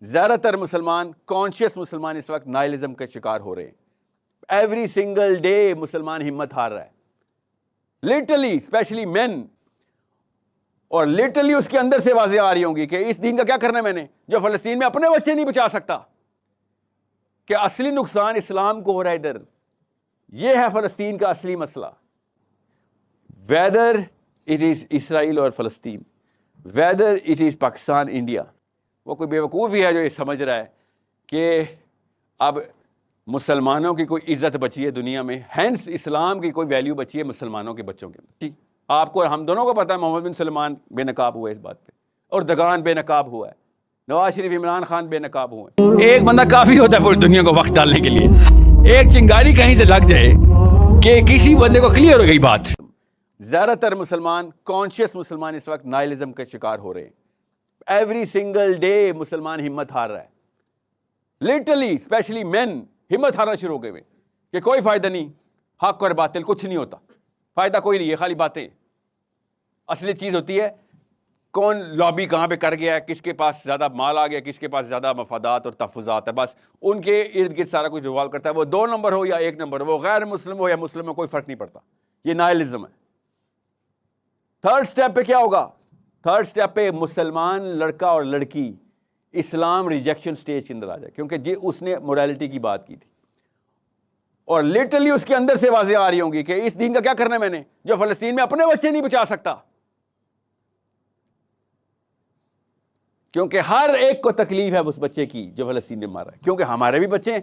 زیادہ تر مسلمان، کانشیس مسلمان اس وقت نائلزم کا شکار ہو رہے ہیں. ایوری سنگل ڈے مسلمان ہمت ہار رہا ہے، لٹرلی، اسپیشلی مین. اور لٹرلی اس کے اندر سے واضح آ رہی ہوں گی کہ اس دین کا کیا کرنا ہے میں نے، جو فلسطین میں اپنے بچے نہیں بچا سکتا. کہ اصلی نقصان اسلام کو ہو رہا ہے ادھر. یہ ہے فلسطین کا اصلی مسئلہ. ویدر اٹ از اسرائیل اور فلسطین، whether it is Pakistan India. وہ کوئی بیوقوف ہی ہے جو یہ سمجھ رہا ہے کہ اب مسلمانوں کی کوئی عزت بچی ہے دنیا میں، ہینس اسلام کی کوئی ویلیو بچی ہے مسلمانوں کے بچوں کے اندر. آپ کو، ہم دونوں کو پتا ہے محمد بن سلمان بے نقاب ہوا ہے اس بات پہ، اور دگان بے نقاب ہوا ہے، نواز شریف، عمران خان بے نقاب ہوئے. ایک بندہ کافی ہوتا ہے پوری دنیا کو وقت ڈالنے کے لیے. ایک چنگاری کہیں سے لگ جائے کہ کسی بندے کو کلیئر ہو گئی بات. زیادہ تر مسلمان، کانشیس مسلمان اس وقت نائلزم کا شکار ہو رہے ہیں. ایوری سنگل ڈے مسلمان ہمت ہار رہا ہے، لٹرلی، اسپیشلی مین ہمت ہارنا شروع ہو گئے کہ کوئی فائدہ نہیں، حق اور باطل کچھ نہیں ہوتا، فائدہ کوئی نہیں، یہ خالی باتیں. اصلی چیز ہوتی ہے کون لابی کہاں پہ کر گیا ہے، کس کے پاس زیادہ مال آ گیا، کس کے پاس زیادہ مفادات اور تحفظات ہے. بس ان کے ارد گرد سارا کچھ ریوالو کرتا ہے. وہ 2 نمبر ہو یا 1 نمبر، وہ غیر مسلم ہو یا مسلم ہو، کوئی فرق نہیں پڑتا. یہ نائلزم ہے. تھرڈ سٹیپ پہ کیا ہوگا؟ تھرڈ سٹیپ پہ مسلمان لڑکا اور لڑکی اسلام ریجیکشن سٹیج کے اندر آ جائے، کیونکہ اس نے موریلٹی کی بات کی تھی. اور لٹرلی اس کے اندر سے واضح آ رہی ہوں گی کہ اس دین کا کیا کرنا ہے میں نے، جو فلسطین میں اپنے بچے نہیں بچا سکتا. کیونکہ ہر ایک کو تکلیف ہے اس بچے کی جو فلسطین میں مارا ہے، کیونکہ ہمارے بھی بچے ہیں.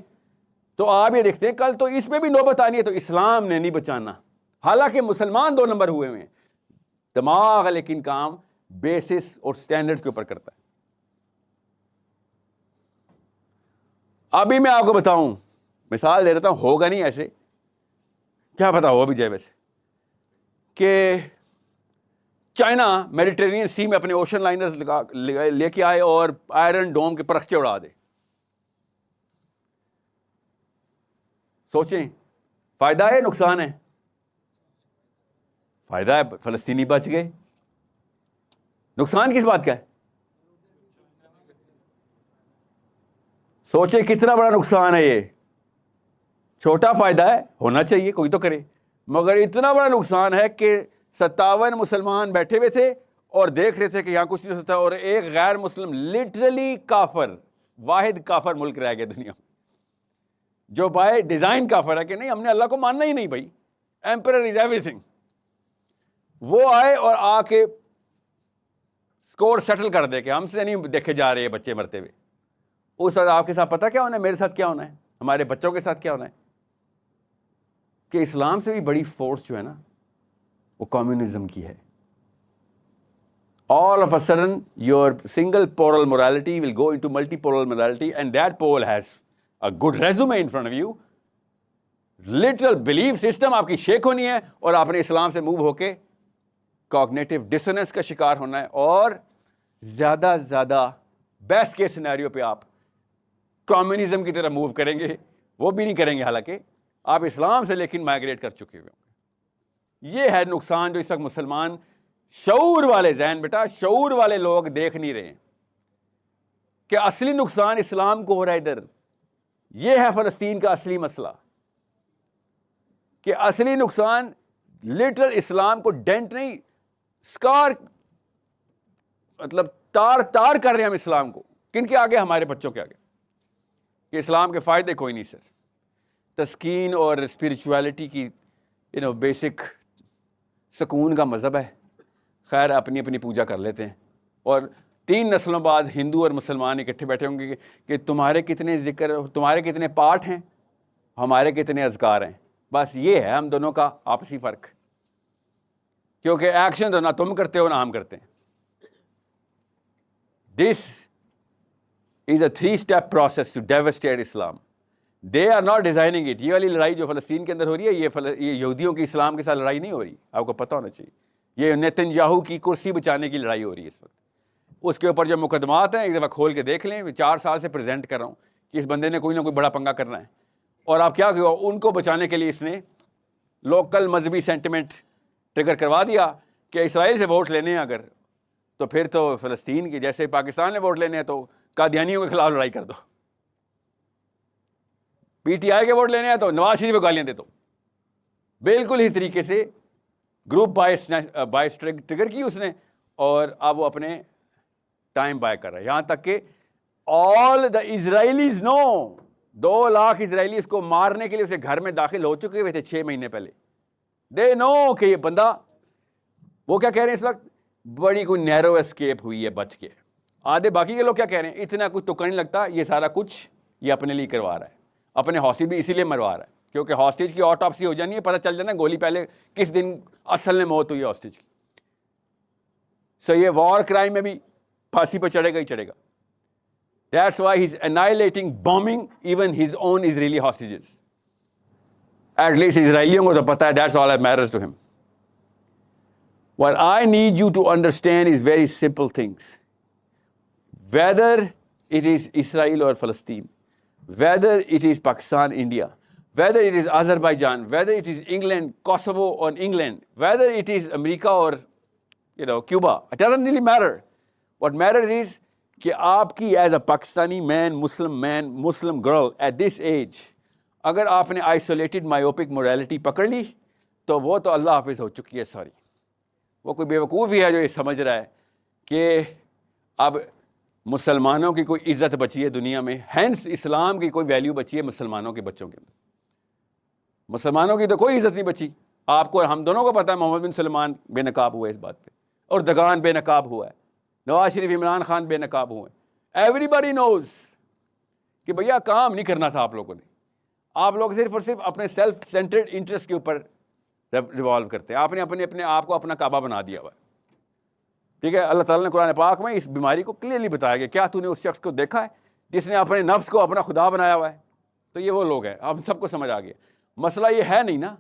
تو آپ یہ دیکھتے ہیں کل تو اس پہ بھی نوبت آنی ہے، تو اسلام نے نہیں بچانا. حالانکہ مسلمان 2 نمبر ہوئے ہیں، دماغ لیکن کام بیسس اور سٹینڈرڈز کے اوپر کرتا ہے. ابھی میں آپ کو بتاؤں، مثال دے رہتا ہوں، ہوگا نہیں ایسے، کیا پتا ہو بھی جائے ویسے، کہ چائنا میڈیٹرینین سی میں اپنے اوشن لائنرز لے کے آئے اور آئرن ڈوم کے پرخچے اڑا دے. سوچیں، فائدہ ہے نقصان ہے؟ فائدہ ہے، فلسطینی بچ گئے. نقصان کس بات کا ہے؟ سوچیں کتنا بڑا نقصان ہے یہ. چھوٹا فائدہ ہے، ہونا چاہیے کوئی تو کرے، مگر اتنا بڑا نقصان ہے کہ 57 مسلمان بیٹھے ہوئے تھے اور دیکھ رہے تھے کہ یہاں کچھ نہیں ہو سکتا، اور ایک غیر مسلم، لٹرلی کافر، واحد کافر ملک رہ گیا دنیا میں، جو بائی ڈیزائن کافر ہے کہ نہیں ہم نے اللہ کو ماننا ہی نہیں بھائی، ایمپرر از ایوری تھنگ. وہ آئے اور آ کے سکور سیٹل کر دے کہ ہم سے نہیں دیکھے جا رہے بچے مرتے ہوئے. اس وقت آپ کے ساتھ پتہ کیا ہونا ہے، میرے ساتھ کیا ہونا ہے، ہمارے بچوں کے ساتھ کیا ہونا ہے، کہ اسلام سے بھی بڑی فورس جو ہے نا وہ کمیونزم کی ہے. All of a sudden your single polar morality will go into multipolar morality, and that pole has a good resume in front of you. Literal belief system آپ کی شیک ہونی ہے، اور آپ نے اسلام سے موو ہو کے cognitive dissonance کا شکار ہونا ہے. اور زیادہ زیادہ بیسٹ کیس سینیریو پہ آپ کمیونزم کی طرح موو کریں گے، وہ بھی نہیں کریں گے حالانکہ آپ اسلام سے لیکن مائگریٹ کر چکے ہوئے. یہ ہے نقصان جو اس وقت مسلمان شعور والے ذہن، بیٹا شعور والے لوگ دیکھ نہیں رہے ہیں کہ اصلی نقصان اسلام کو ہو رہا ہے ادھر. یہ ہے فلسطین کا اصلی مسئلہ، کہ اصلی نقصان لٹرل اسلام کو ڈینٹ نہیں، سکار، مطلب تار تار کر رہے ہیں ہم اسلام کو. کن کے آگے؟ ہمارے بچوں کے آگے، کہ اسلام کے فائدے کوئی نہیں سر. تسکین اور اسپرچویلٹی کی بیسک سکون کا مذہب ہے. خیر اپنی اپنی پوجا کر لیتے ہیں، اور 3 نسلوں بعد ہندو اور مسلمان اکٹھے بیٹھے ہوں گے کہ تمہارے کتنے ذکر، تمہارے کتنے پاٹ ہیں، ہمارے کتنے اذکار ہیں. بس یہ ہے ہم دونوں کا آپسی فرق، کیونکہ ایکشن تو نہ تم کرتے ہو نہ ہم کرتے ہیں. دس از اے 3-step process to devastate Islam. They are not designing it. یہ والی لڑائی جو فلسطین کے اندر ہو رہی ہے، یہ یہودیوں کی اسلام کے ساتھ لڑائی نہیں ہو رہی، آپ کو پتہ ہونا چاہیے. یہ نیتن یاہو کی کرسی بچانے کی لڑائی ہو رہی ہے اس وقت. اس کے اوپر جو مقدمات ہیں ایک دفعہ کھول کے دیکھ لیں. 4 سال سے پریزنٹ کر رہا ہوں کہ اس بندے نے کوئی نہ کوئی بڑا پنگا کرنا ہے، اور آپ کیا کہو، ان کو بچانے کے لیے اس نے لوکل مذہبی سینٹیمنٹ ٹریگر کروا دیا کہ اسرائیل سے ووٹ لینے ہیں اگر، تو پھر تو فلسطین کی، جیسے پاکستان نے ووٹ لینے ہیں تو قادیانیوں کے خلاف لڑائی کر دو. پی ٹی آئی کے ووٹ لینے ہیں تو نواز شریف کو گالیاں دے دو. بالکل ہی طریقے سے گروپ بائس ٹریگر کی اس نے, اور اب وہ اپنے ٹائم بائی کر رہا ہے. یہاں تک کہ آل دا اسرائیلیز نو, 2 لاکھ اسرائیلی اس کو مارنے کے لیے اسے گھر میں داخل ہو چکے ہوئے تھے 6 مہینے پہلے. دے نو کہ یہ بندہ, وہ کیا کہہ رہے ہیں اس وقت, بڑی کوئی نیرو اسکیپ ہوئی ہے بچ کے. آدھے باقی کے لوگ کیا کہہ رہے ہیں, اتنا کچھ تو نہیں لگتا, یہ سارا کچھ یہ اپنے لیے کروا رہا ہے, اپنے ہاسٹیج بھی اسی لیے مروا رہا ہے کیونکہ ہاسٹیج کی آٹوپسی ہو جانی ہے, پتہ چل جانا گولی پہلے کس دن اصل میں موت ہوئی ہے ہاسٹیج کی. سو یہ وار کرائم میں بھی پھانسی پہ چڑھے گا ہی چڑھے گا. That's why he's annihilating, bombing even his own Israeli hostages. At least اسرائیلیوں کو تو پتا ہے, that's all that matters to him. What I need you to understand is very simple things. Whether it is Israel or Palestine, whether it is Pakistan, India, whether it is Azerbaijan, whether it is England, Kosovo or England, whether it is America or Cuba, it doesn't really matter. What matters is کہ آپ کی as a Pakistani man, Muslim girl at this age, اگر آپ نے isolated مائیوپک morality پکڑ لی تو وہ تو اللہ حافظ ہو چکی ہے. سوری, وہ کوئی بیوقوف ہی ہے جو یہ سمجھ رہا ہے کہ اب مسلمانوں کی کوئی عزت بچی ہے دنیا میں, ہینس اسلام کی کوئی ویلیو بچی ہے مسلمانوں کے بچوں کے اندر. مسلمانوں کی تو کوئی عزت نہیں بچی. آپ کو, ہم دونوں کو پتہ ہے محمد بن سلمان بے نقاب ہوا ہے اس بات پہ, اور دگان بے نقاب ہوا ہے, نواز شریف عمران خان بے نقاب ہوئے. ایوری باڈی نوز کہ بھیا کام نہیں کرنا تھا آپ لوگوں نے. آپ لوگ صرف اور صرف اپنے سیلف سینٹرڈ انٹرسٹ کے اوپر ریوالو کرتے ہیں. آپ نے اپنے آپ کو اپنا کعبہ بنا دیا ہوا ہے. ٹھیک ہے, اللہ تعالیٰ نے قرآن پاک میں اس بیماری کو کلیئرلی بتایا کہ کیا تو نے اس شخص کو دیکھا ہے جس نے اپنے نفس کو اپنا خدا بنایا ہوا ہے. تو یہ وہ لوگ ہیں, آپ سب کو سمجھ آ گیا. مسئلہ یہ ہے نہیں نا,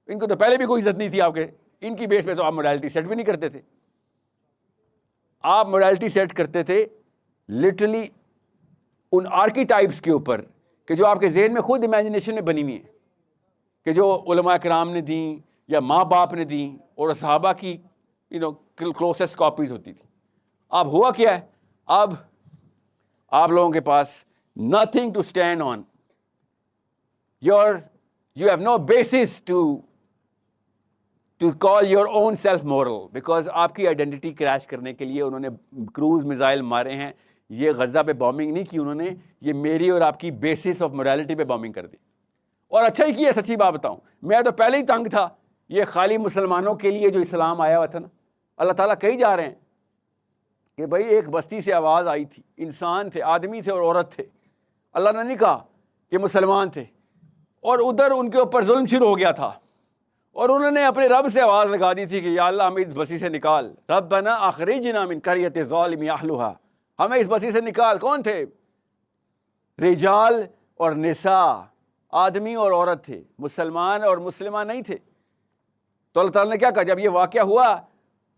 ان کو تو پہلے بھی کوئی عزت نہیں تھی آپ کے, ان کی بیس پہ تو آپ موڈیلٹی سیٹ بھی نہیں کرتے تھے. آپ موڈیلٹی سیٹ کرتے تھے لٹرلی ان آرکیٹائپس کے اوپر کہ جو آپ کے ذہن میں خود امیجنیشن میں بنی ہوئی ہیں, کہ جو علماء کرام نے دیں یا ماں باپ نے دیں اور صحابہ کی کلوزسٹ کاپیز ہوتی تھی. اب ہوا کیا ہے, اب آپ لوگوں کے پاس nothing to stand on. You have no basis to call your own self moral, because آپ کی آئیڈینٹی کریش کرنے کے لیے انہوں نے کروز میزائل مارے ہیں. یہ غزہ پہ بامبنگ نہیں کی انہوں نے, یہ میری اور آپ کی بیسس آف مورالٹی پہ بامبنگ کر دی. اور اچھا ہی کیا, سچی بات بتاؤں, میں تو پہلے ہی تنگ تھا. یہ خالی مسلمانوں کے لیے جو اسلام آیا ہوا تھا نا, اللہ تعالیٰ کہی جا رہے ہیں کہ بھائی ایک بستی سے آواز آئی تھی, انسان تھے, آدمی تھے اور عورت تھے. اللہ نے نہیں کہا کہ مسلمان تھے, اور ادھر ان کے اوپر ظلم شروع ہو گیا تھا, اور انہوں نے اپنے رب سے آواز لگا دی تھی کہ یا اللہ ہمیں اس بستی سے نکال, ربنا اخرجنا من قریۃ ظالم اہلھا, ہمیں اس بستی سے نکال. کون تھے؟ رجال اور نساء, آدمی اور عورت تھے, مسلمان اور مسلمان نہیں تھے. تو اللہ تعالیٰ نے کیا کہا, جب یہ واقعہ ہوا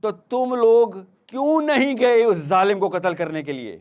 تو تم لوگ کیوں نہیں گئے اس ظالم کو قتل کرنے کے لیے؟